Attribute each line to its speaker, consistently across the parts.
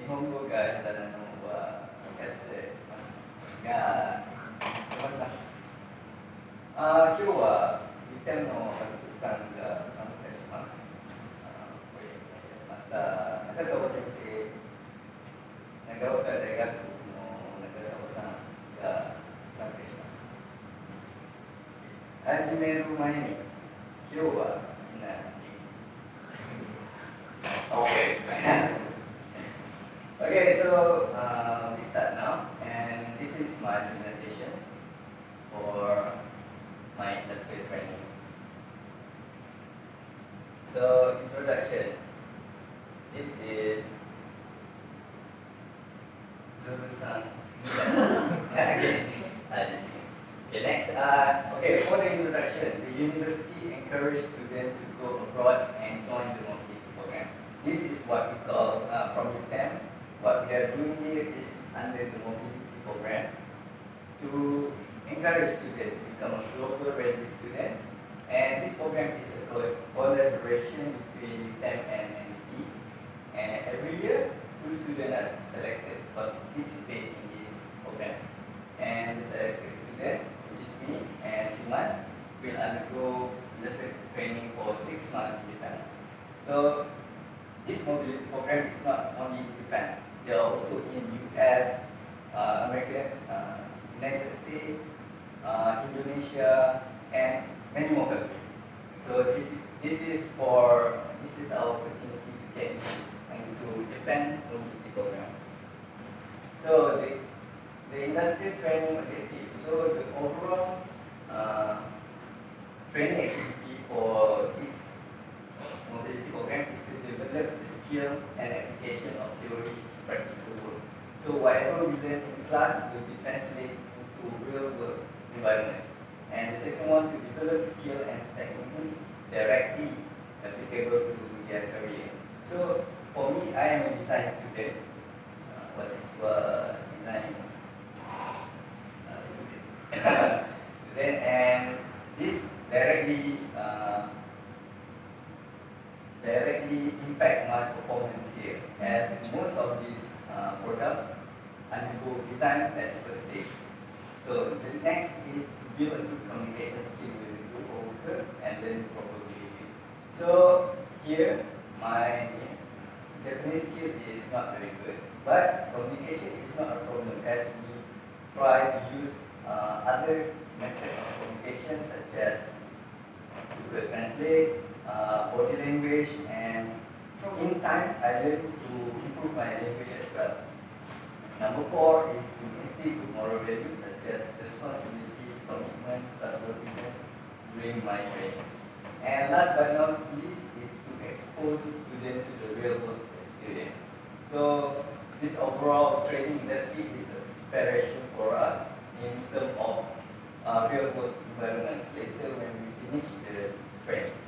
Speaker 1: 日本語が下手なのは分かってますが、頑張ります。今日は2点の学生さんが参加します。また、中澤先生、長岡大学の中澤さんが参加します。始める前に、今日はみんな
Speaker 2: Okay.
Speaker 1: Okay, so we start now, and this is my presentation for my industry training. So, introduction. This is Zuru-san. Okay, just kidding. Okay, next. Okay, for the introduction, the university encourages students to go abroad and join the mobility program. This is what we call from UTM. What we are doing here is under the mobility program to encourage students to become a global ready student. And this program is a collaboration between UTM and NDP. And every year, 2 students are selected to participate in this program. And the selected student, which is me and Suman, will undergo industry training for 6 months in Japan. So this mobility program is not only in Japan. They are also in US, America, United States, Indonesia, and many more countries. So this is our opportunity to get into Japan mobility program. So the industry training objective. So the overall training activity for this mobility program is to develop the skill and application of theory to practical work. So whatever we learn in class will be translated into real world environment. And the second one, to develop skill and technique directly applicable to their career. So for me, I am a design student. What is your design student? And this directly impact my performance here, as most of these products undergo design at the first stage. So the next is to build a good communication skill with the group worker and then proper behavior. So here my Japanese skill is not very good, but communication is not a problem, as we try to use other methods of communication such as Google Translate, body language, and in time I learned to improve my language as well. Number 4 is to instill good moral values such as responsibility, commitment, trustworthiness during my training. And last but not least is to expose students to the real world experience. So this overall training industry is a preparation for us in terms of real world environment later when we finish the training.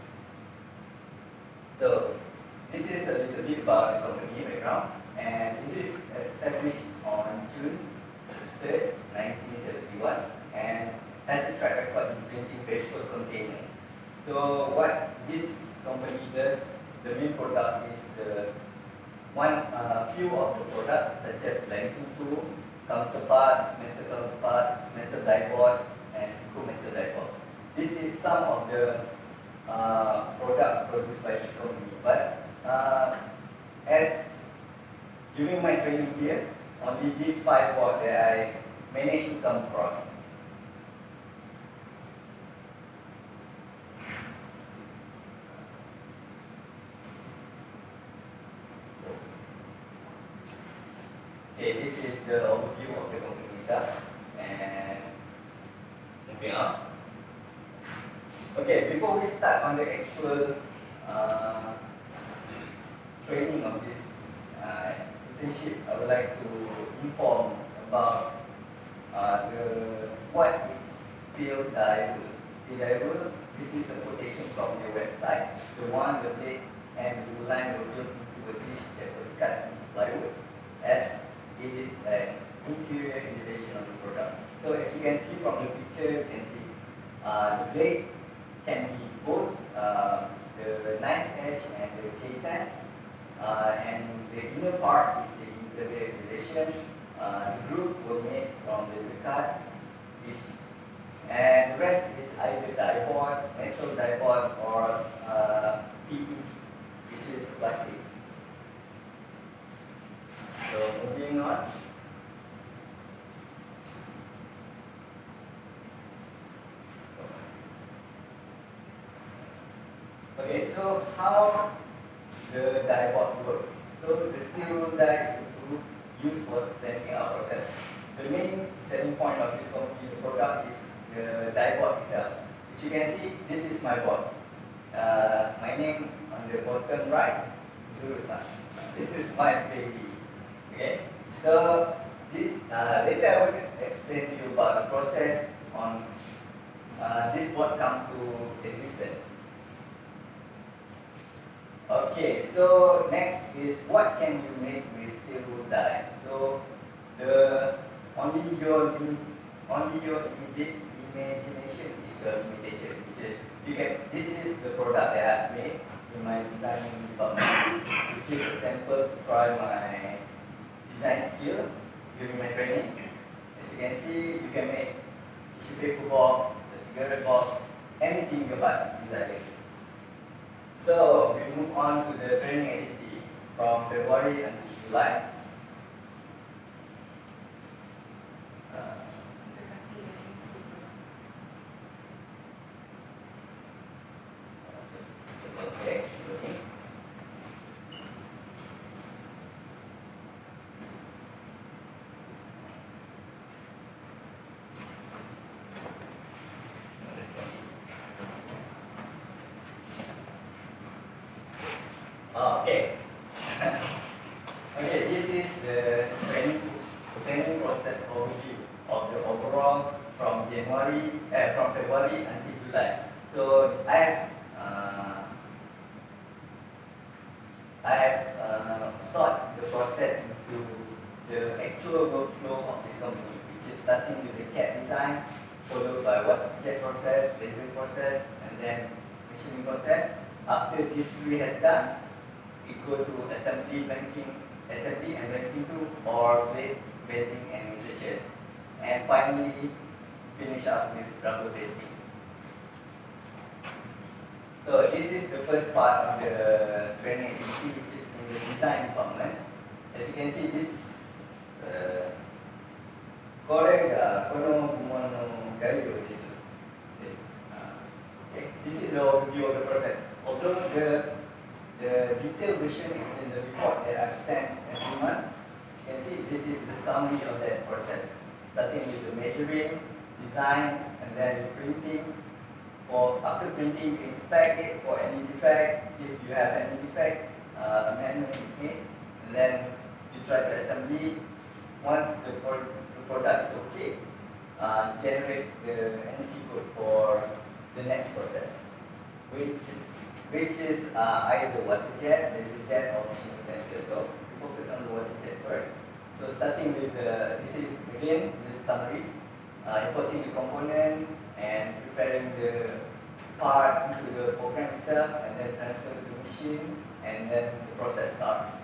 Speaker 1: So this is a little bit about the company background, and it is established on June 3rd, 1971, and has a track record in printing paper containers. So what this company does, the main product is the few of the products such as blanking tool, counterparts, metal die board, and metal die board. This is some of the product produced by this company. But as during my training here, only these 5 boards that I managed to come across. Okay, this is the overview of the company stuff, and moving on. Okay, before we start on the actual training of this internship, I would like to inform about what is steel die wool. Steel die wool, this is a quotation from their website. The blade and the wool line were built into a dish that was cut into plywood, as it is an interior elevation of the product. So as you can see from the picture, you can see the blade can be both the knife edge and the case end, and the inner part is the visualization. The group will make from the card, and the rest is either dipod, metal dipod, or PE, which is plastic. So moving on. Okay, so how the dipod works? So the steel die is used for planning our process. The main selling point of this company, the product, is the dipod itself. As you can see, this is my board. My name on the bottom right, Zuru-san. This is my baby. Okay, so this later I will explain to you about the process on this board come to existence. Okay, so next is what can you make with steel die? So the only your immediate imagination is your limitation. You can, this is the product that I've made in my design department, which is a sample to try my design skill during my training. As you can see, you can make tissue paper box, a cigarette box, anything you like design. So we move on to the training activity from February until July. Okay, looking. Okay. Okay, this is the training process overview of the overall from February until July. So I have sort the process into the actual workflow of this company, which is starting with the CAD design, followed by waterjet process, laser process, and then machining process. After these three has done, we go to assembly and banking 2, or welding and insertion, and finally finish up with rubber pasting. So this is the first part of the training activity, which is in the design department. As you can see, this this is the overview of the process. Although the detailed version is in the report that I've sent every month, you can see this is the summary of that process, starting with the measuring, design, and then the printing. After printing, you inspect it for any defect. If you have any defect, amendment is made, and then you try to assembly. Once the product is okay, generate the NC code for the next process, which is either waterjet, laserjet, or machining center. So we focus on the waterjet first. So starting with this is again the summary, importing the component and preparing the part into the program itself, and then transfer to the machine, and then the process starts.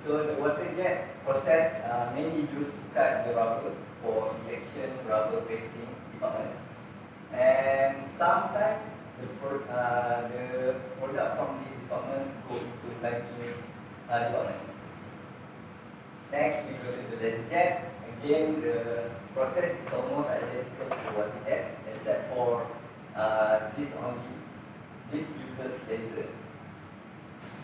Speaker 1: So the waterjet process mainly used to cut the rubber for injection rubber pasting department, and sometimes the product from this department go into banking department. Next, we go to the laserjet. Again, the process is almost identical to the waterjet, except for this uses laser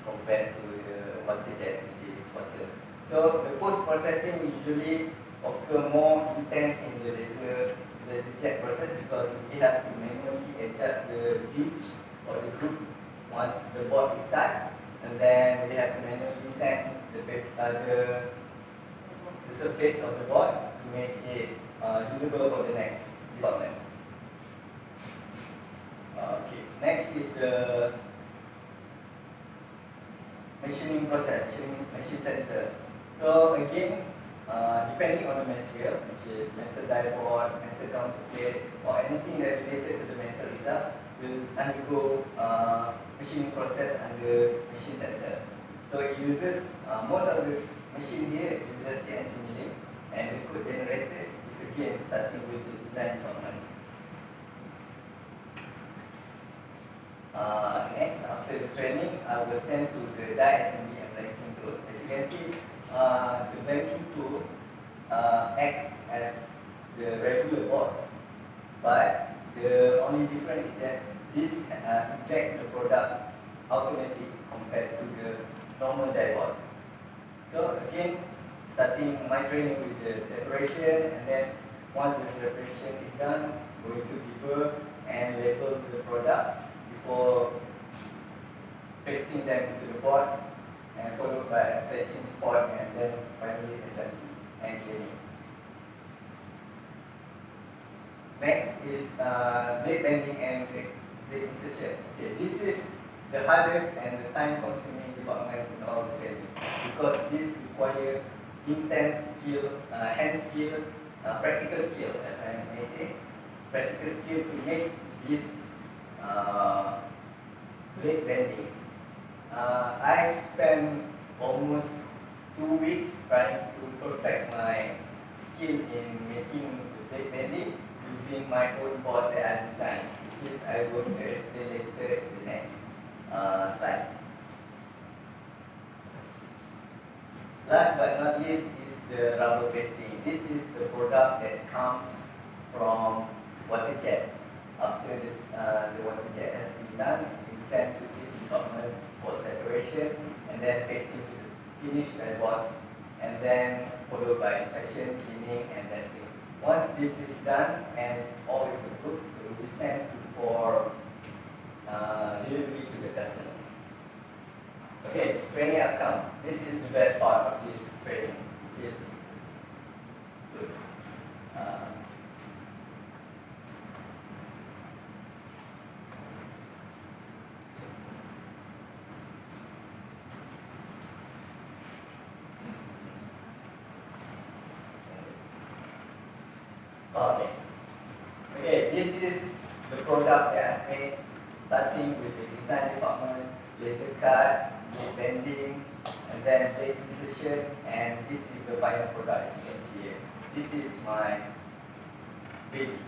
Speaker 1: compared to the waterjet, which is water. So the post-processing usually occur more intense in the laserjet process, because we have to manually adjust the pitch or the groove once the board is cut, and then we have to manually sand the surface of the board to make it usable for the next development. Okay, next is the machining process, machine center. So again, depending on the material, which is metal dipod, metal counterweight, or anything that related to the metal itself, will undergo machining process under machine center. So So it uses, most of the machine here uses CNC milling, and the code generated is again starting with the design department. Next, after the training, I was sent to the die assembly and blanking tool. As you can see, the blanking tool acts as the regular board, but the only difference is that this eject the product automatically compared to the normal die board. So again, starting my training with the separation, and then once the separation is done, going to debug and label the product before pasting them into the board, and followed by attaching support, and then finally assembly and cleaning. Next is blade bending and blade insertion. Okay, this is the hardest and the time-consuming department in all the training, because this requires intense skill, hand skill, practical skill, as I may say, practical skill to make this blade bending. I've spent almost 2 weeks trying to perfect my skill in making the blade bending using my own board that I designed, which is I will explain later in the next slide. Last but not least is the rubber pasting. This is the product that comes from water jet. After this, the water jet has been done, it's sent to this department for separation, and then pasting to the finished die board, and then followed by inspection, cleaning, and testing. Once this is done and all is approved, it will be sent for delivery to the customer. Okay, training outcome. This is the best part of this training, which is good. Okay, this is the product that I made, starting with the design department, laser cut, blade bending, and then blade insertion, and this is the final product, as you can see here. This is my baby.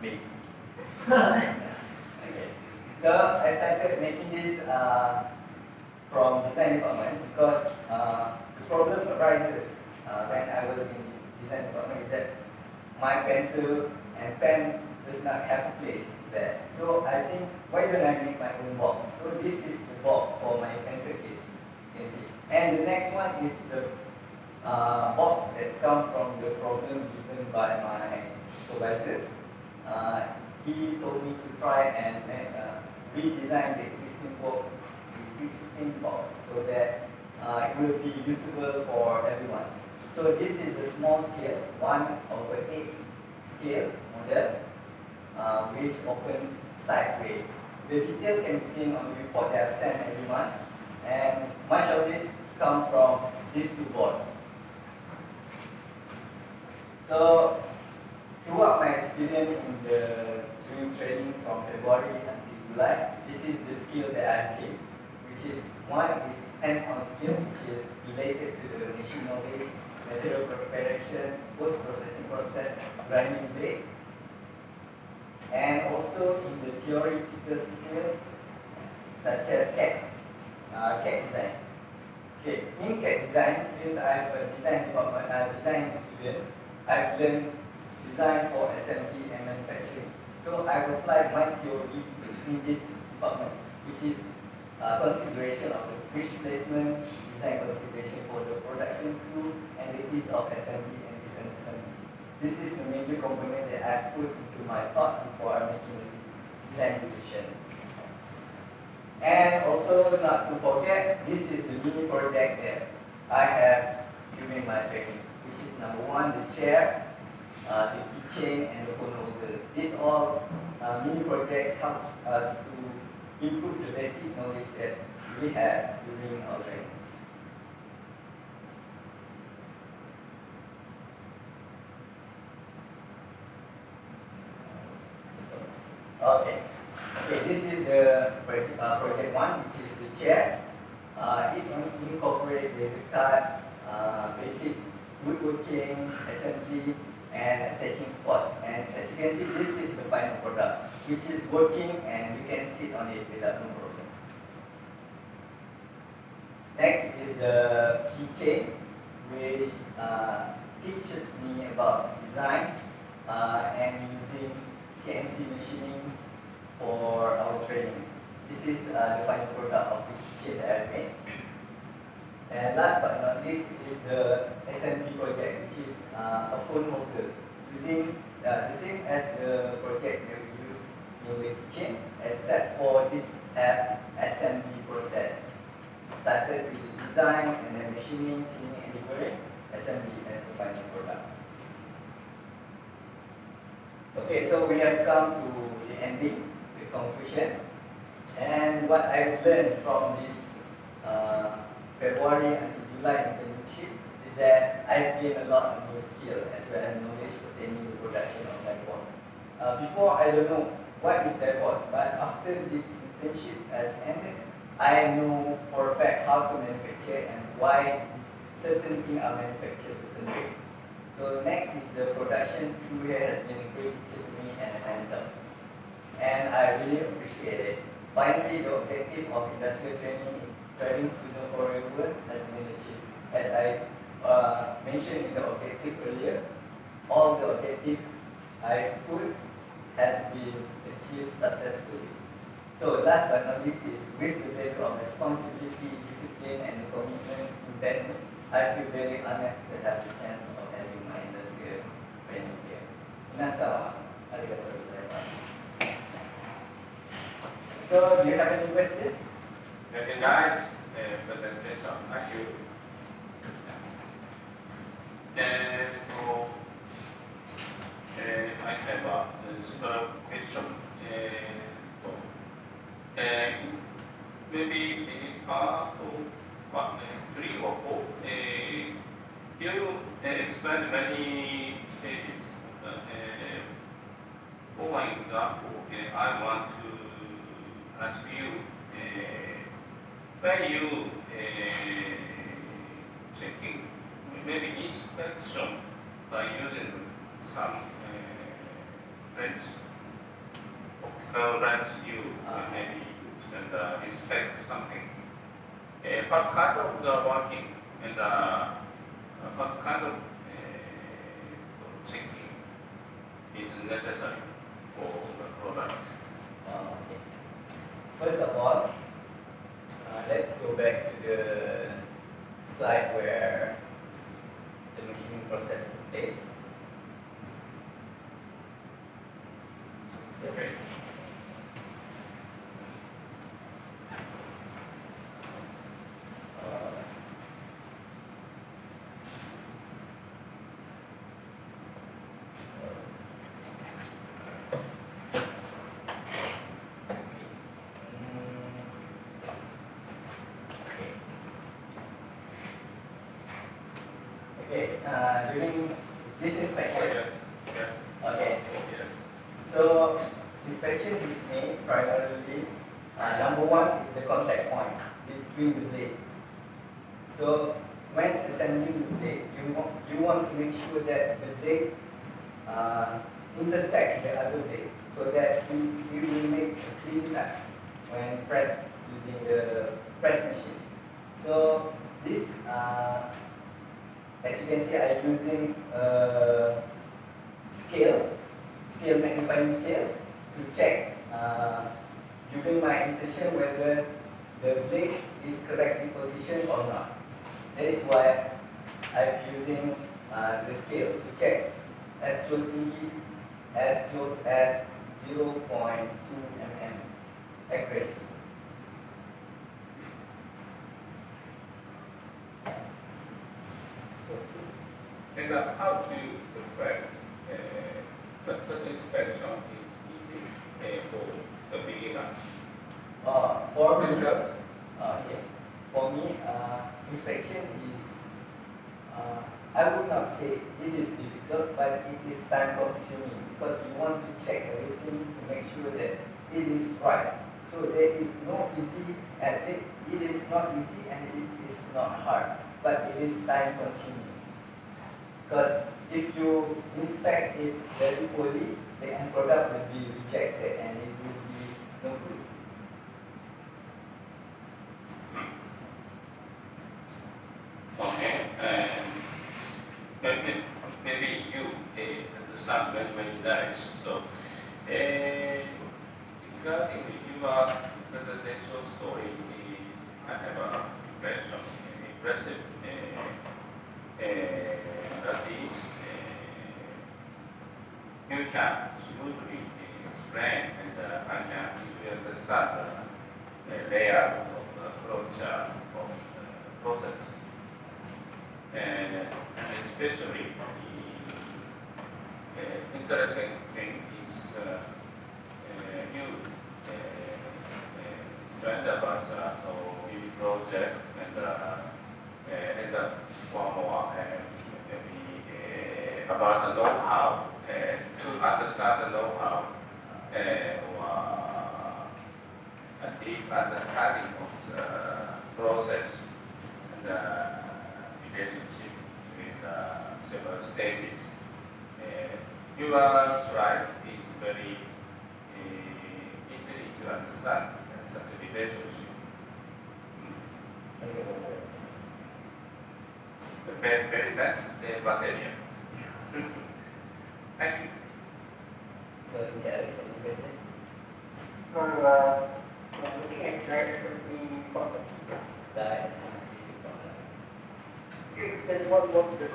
Speaker 1: Baby. Okay. So I started making this from design department because the problem arises when I was in design department is that my pencil and pen does not have a place there. So I think, why don't I make my own box? So this is the box for my pencil case, you can see. And the next one is the box that comes from the problem given by my supervisor. He told me to try and redesign the existing box so that it will be usable for everyone. So this is the small scale, 1/8 scale model, which open sideways. The detail can be seen on the report that I've sent every month, and much of it comes from these two boards. So throughout my experience in the doing training from February until July, this is the skill that I've gained, which is one is hand-on skill, which is related to the machine knowledge, material preparation, post-processing process, grinding blade, and also in the theoretical skill such as CAD design. Okay, in CAD design, since I'm a design student, I've learned design for assembly and manufacturing. So I've applied my theory in this department, which is consideration of the bridge placement, design consideration for the production crew, and the ease of assembly and disassembly. This is the major component that I've put into my thought before making the design decision. And also, not to forget, this is the mini project that I have during my training, which is number one, the chair, the keychain, and the phone holder. This all mini project helps us to improve the basic knowledge that we have during our training. Okay, project 1, which is the chair. It incorporates basic card, basic woodworking, assembly, and attaching support. And as you can see, this is the final product, which is working and you can sit on it without no problem. Next is the keychain, which teaches me about design and using CNC machining for our training. This is the final product of the keychain that I made. And last but not least is the SMB project, which is a phone holder, using the same as the project that we used in the keychain, except for this assembly process. Started with the design and then machining, tuning and delivering, assembly as the final product. Okay, so we have come to the ending, the conclusion. And what I've learned from this February until July internship is that I've gained a lot of new skill as well as knowledge pertaining to production of dieboard. Before, I don't know what is dieboard, but after this internship has ended, I know for a fact how to manufacture and why certain things are manufactured certain way. So next is the production. 2 years has been a great teacher to me and a mentor, and I really appreciate it. Finally, the objective of industrial training student forever has been achieved. As I mentioned in the objective earlier, all the objectives I put has been achieved successfully. So last but not least is with the value of responsibility, discipline and commitment embedded, I feel very honored to have the chance of having my industrial training here. Minasan, arigatou gozaimasu. So, do you have any questions?
Speaker 2: Very nice presentation. Thank you. So, I have a small question. Maybe part 3 or 4. You explained many stages. For example, I want to ask you when you checking maybe inspection by using some lens, optical lens you maybe use and inspect something. What kind of the working and what kind of checking is necessary for the product?
Speaker 1: Okay. First of all, let's go back to the slide where the machining process took place. Okay. During this inspection, okay. So inspection is made primarily. Number 1 is the contact point between the blade. So when assembling the blade, you want to make sure that the blade intersect the other blade, so that you will make a clean cut when pressed using the press machine. So this as you can see, I'm using scale magnifying scale to check during my insertion whether the blade is correctly positioned or not. That is why I'm using the scale to check as close as 0.2 mm accuracy.
Speaker 2: And how do you affect such inspection is easy for the beginner?
Speaker 1: For me, for me, inspection is, I would not say it is difficult, but it is time consuming because you want to check everything to make sure that it is right. So there is no easy at it. It is not easy and it is not hard, but it is time consuming. Because if you inspect it very poorly, the end product will be rejected and it will be no good.
Speaker 2: Okay, and maybe you understand many lives. So, regarding your presidential story, I have a impressive, that is, you can smoothly explain and I can easily understand the layout of the flowchart of the process. And especially the interesting thing is you explained about so big project and one more maybe about the know-how to understand the know-how or a deep understanding of the process and relationship with several stages. You are right, it's very easy to understand such a relationship. Very nice material. Thank you.
Speaker 1: So, is there any question?
Speaker 3: Looking at direct assembly problem.
Speaker 1: Direct assembly problem.
Speaker 3: Can you explain what the problem is?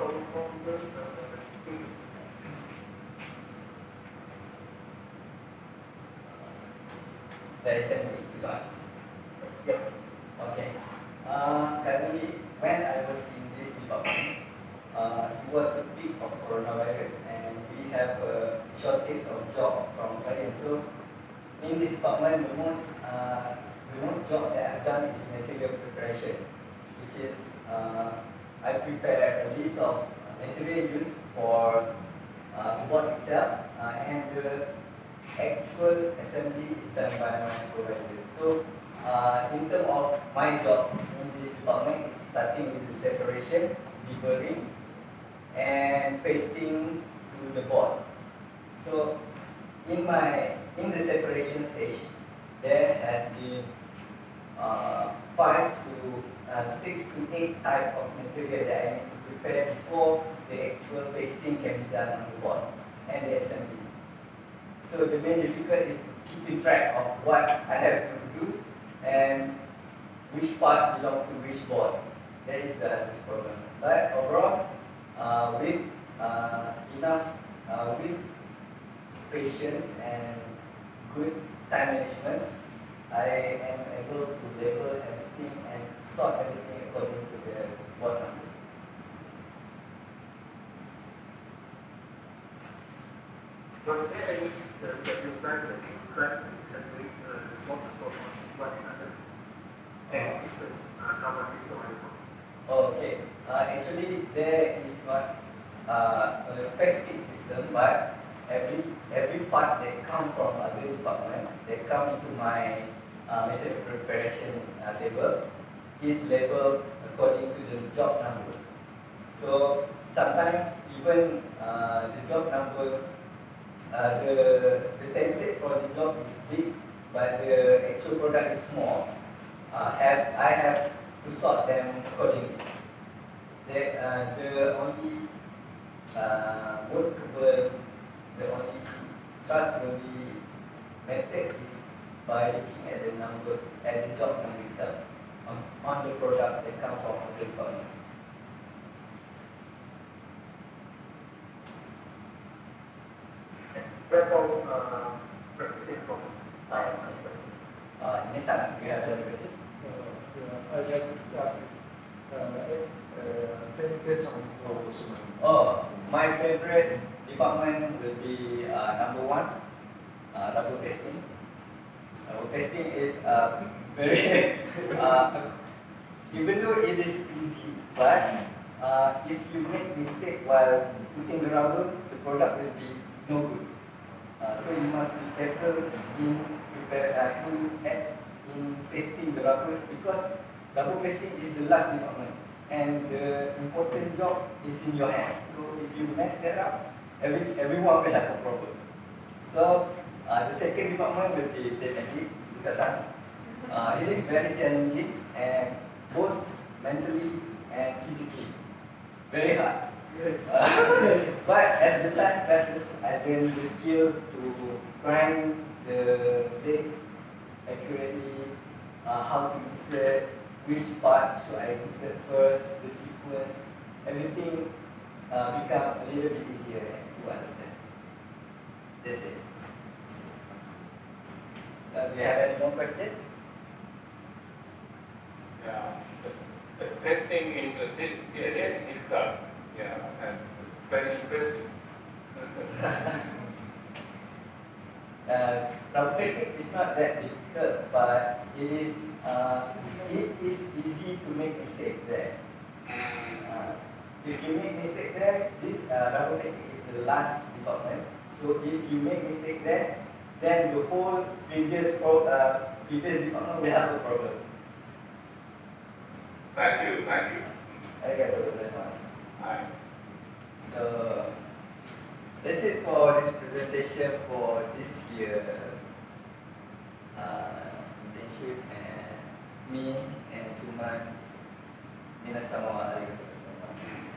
Speaker 1: Direct assembly, this one.
Speaker 3: Yeah.
Speaker 1: Okay. Currently, when I was in this department, it was a peak of coronavirus and we have a shortage of job from clients. So, in this department, the most job that I've done is material preparation, which is I prepare a list of material used for the board itself, and the actual assembly is done by my supervisor. So, in terms of my job in this department, is starting with the separation, deburring, and pasting to the board. So, in the separation stage, there has been 5 to 6 to 8 type of material that I need to prepare before the actual pasting can be done on the board and the assembly. So the main difficulty is keeping track of what I have to do and which part belongs to which board. That is the hardest problem. But overall, with with patience and good time management, I am able to label everything and sort everything according to the board number.
Speaker 3: Was there any system that you plan to integrate multiple on one another? Any system, common system or anything?
Speaker 1: Okay, actually there is not a specific system, but every part that come from other department, they come into my method preparation label, is labeled according to the job number. So sometimes even the job number, the template for the job is big, but the actual product is small. I have to sort them accordingly. The only workable, the only trustworthy method is by looking at the number, at the job number itself on the product that comes from the department.
Speaker 3: That's all represented from
Speaker 1: Nissan, do you have any question?
Speaker 4: I'd like to ask same question for Usman.
Speaker 1: Oh, my favorite department will be number 1, rubber pasting. Rubber pasting is very, even though it is easy, but if you make mistake while putting the rubber, the product will be no good. So you must be careful in in pasting the rubber, because rubber pasting is the last department and the important job is in your hand. So if you mess that up, everyone will have a problem. So the second department will be technique. It is very challenging and both mentally and physically very hard. But as the time passes, I learn the skill to grind the blade accurately, how to insert, which part should I insert first, the sequence, everything become a little bit easier to understand. That's it. So do you have any more questions?
Speaker 2: Yeah, the testing is really difficult. Yeah, and very impressive.
Speaker 1: Rubber pasting is not that difficult, but it is easy to make mistake there. If you make mistake there, this rubber pasting is the last department. So if you make mistake there, then the whole previous department will have a problem.
Speaker 2: Thank you.
Speaker 1: Arigatou gozaimasu.
Speaker 2: Hi.
Speaker 1: So that's it for this presentation for this year internship, and me and Suman, minasama wa arigatou gozaimasu.